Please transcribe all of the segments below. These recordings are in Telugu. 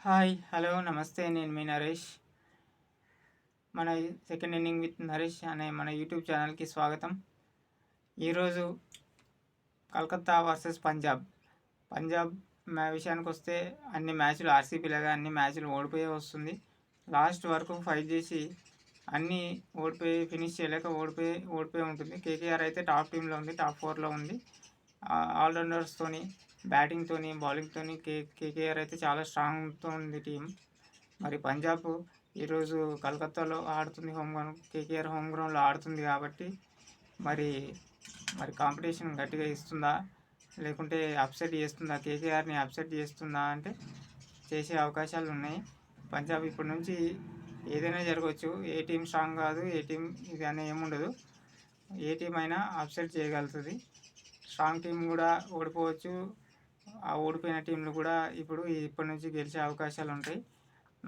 హాయ్ హలో నమస్తే నేను మీ నరేష్. మన సెకండ్ ఇన్నింగ్ విత్ నరేష్ అనే మన యూట్యూబ్ ఛానల్కి స్వాగతం. ఈరోజు కలకత్తా వర్సెస్ పంజాబ్ విషయానికి వస్తే అన్ని మ్యాచ్లు ఆర్సీబీలాగా అన్ని మ్యాచ్లు ఓడిపోయే వస్తుంది. లాస్ట్ వరకు ఫైట్ చేసి అన్నీ ఓడిపోయి ఫినిష్ చేయలేక ఓడిపోయి ఉంటుంది. కేకేఆర్ అయితే టాప్ టీంలో ఉంది, టాప్ 4లో ఉంది. ఆల్రౌండర్స్తోని బ్యాటింగ్తోని బౌలింగ్తోని కేకేఆర్ అయితే చాలా స్ట్రాంగ్తో ఉంది టీం. మరి పంజాబ్ ఈరోజు కలకత్తాలో ఆడుతుంది, కేకేఆర్ హోమ్ గ్రౌండ్లో ఆడుతుంది కాబట్టి మరి కాంపిటీషన్ గట్టిగా ఇస్తుందా లేకుంటే అప్సెట్ చేస్తుందా, కేకేఆర్ని అప్సెట్ చేస్తుందా అంటే చేసే అవకాశాలు ఉన్నాయి. పంజాబ్ ఇప్పటి నుంచి ఏదైనా జరగవచ్చు. ఏ టీం స్ట్రాంగ్ కాదు, ఏ టీం ఇది అనే ఏముండదు. ఏ టీం అయినా అప్సెట్ చేయగలుగుతుంది. స్ట్రాంగ్ టీం కూడా ఓడిపోవచ్చు. ఆ ఓడిపోయిన టీంలు కూడా ఇప్పటి నుంచి గెలిచే అవకాశాలు ఉంటాయి.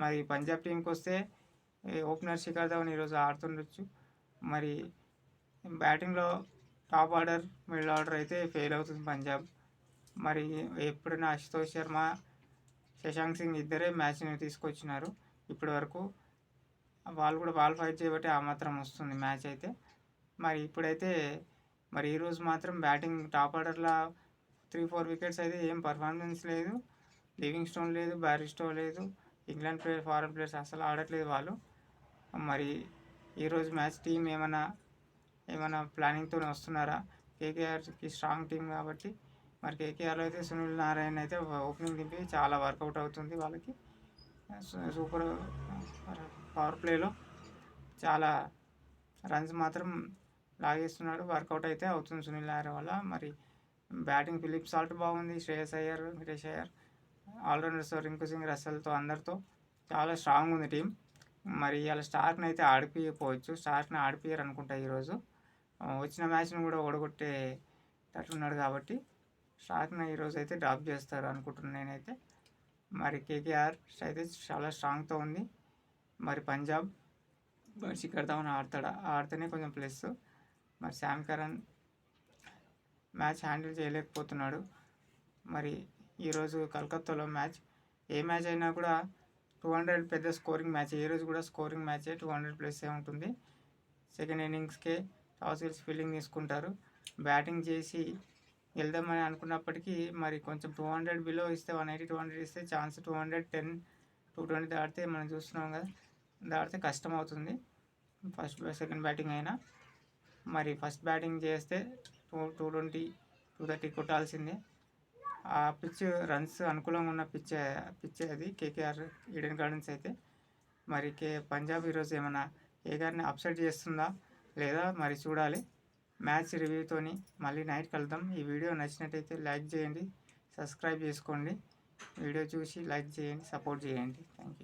మరి పంజాబ్ టీంకి వస్తే ఓపెనర్ శిఖర్ ధవన్ ఈరోజు ఆడుతుండొచ్చు. మరి బ్యాటింగ్లో టాప్ ఆర్డర్ మిడిల్ ఆర్డర్ అయితే ఫెయిల్ అవుతుంది పంజాబ్. మరి ఎప్పుడైనా అశుతోష్ శర్మ, శశాంక్ సింగ్ ఇద్దరే మ్యాచ్ని తీసుకొచ్చినారు ఇప్పటి వరకు. వాళ్ళు కూడా ఫైట్ చేయబట్టి ఆ మాత్రం వస్తుంది మ్యాచ్ అయితే. మరి ఇప్పుడైతే ఈరోజు మాత్రం బ్యాటింగ్ టాప్ ఆర్డర్లో 3-4 వికెట్స్ అయితే ఏం పర్ఫార్మెన్స్ లేదు. లివింగ్ స్టోన్ లేదు, బ్యారిస్టో లేదు, ఇంగ్లాండ్ ప్లేయర్, ఫారెన్ ప్లేయర్స్ అసలు ఆడట్లేదు వాళ్ళు. మరి ఈరోజు మ్యాచ్ టీం ఏమైనా ప్లానింగ్తోనే వస్తున్నారా? కేకేఆర్కి స్ట్రాంగ్ టీం కాబట్టి మరి కేకేఆర్లో అయితే సునీల్ నారాయణ అయితే ఓపెనింగ్ దింపి చాలా వర్కౌట్ అవుతుంది వాళ్ళకి. సూపర్ పవర్ ప్లేలో చాలా రన్స్ మాత్రం లాగేస్తున్నాడు. వర్కౌట్ అయితే అవుతుంది సునీల్ నారాయణ వల్ల. మరి బ్యాటింగ్ ఫిలిప్ సాల్ట్ బాగుంది, శ్రేయస్ అయ్యర్, హిరేష్ అయ్యర్, ఆల్రౌండర్స్ రింకు సింగ్, రసల్తో అందరితో చాలా స్ట్రాంగ్ ఉంది టీం. మరి ఇవాళ స్టార్క్ని అయితే ఆడిపోవచ్చు, స్టార్క్ని ఆడిపోయారు అనుకుంటా. ఈరోజు వచ్చిన మ్యాచ్ని కూడా ఓడగొట్టేటట్లున్నాడు కాబట్టి స్టార్క్ని ఈరోజు అయితే డ్రాప్ చేస్తారు అనుకుంటున్నాను నేనైతే. మరి కేకేఆర్ అయితే చాలా స్ట్రాంగ్తో ఉంది. మరి పంజాబ్ శిఖర్ ధవన్ ఆడితేనే కొంచెం ప్లస్. మరి శామ్ కరణ్ మ్యాచ్ హ్యాండిల్ చేయలేకపోతున్నాడు. మరి ఈరోజు కలకత్తాలో ఏ మ్యాచ్ అయినా కూడా 200 పెద్ద స్కోరింగ్ మ్యాచ్. ఈరోజు కూడా స్కోరింగ్ మ్యాచే, 200+ ఉంటుంది. సెకండ్ ఇన్నింగ్స్కే టాస్ గెలిచి ఫీల్డింగ్ తీసుకుంటారు. బ్యాటింగ్ చేసి వెళ్దామని అనుకున్నప్పటికీ మరి కొంచెం 200 బిలో ఇస్తే 180, 200 ఇస్తే ఛాన్స్ 210, 220 దాటితే మనం చూస్తున్నాం కదా, దాటితే కష్టం అవుతుంది సెకండ్ బ్యాటింగ్ అయినా. మరి ఫస్ట్ బ్యాటింగ్ చేస్తే 220, 230 కొట్టాల్సిందే. ఆ పిచ్ రన్స్ అనుకూలంగా ఉన్న పిచ్ అది కేకేఆర్ ఈడెన్ గార్డెన్స్ అయితే. మరి పంజాబ్ ఈరోజు ఏమైనా కేకేఆర్ని అప్సెట్ చేస్తుందా లేదా మరి చూడాలి. మ్యాచ్ రివ్యూతోని మళ్ళీ నైట్ కలుద్దాం. ఈ వీడియో నచ్చినట్టయితే లైక్ చేయండి, సబ్స్క్రైబ్ చేసుకోండి. వీడియో చూసి లైక్ చేయండి, సపోర్ట్ చేయండి. Thank you.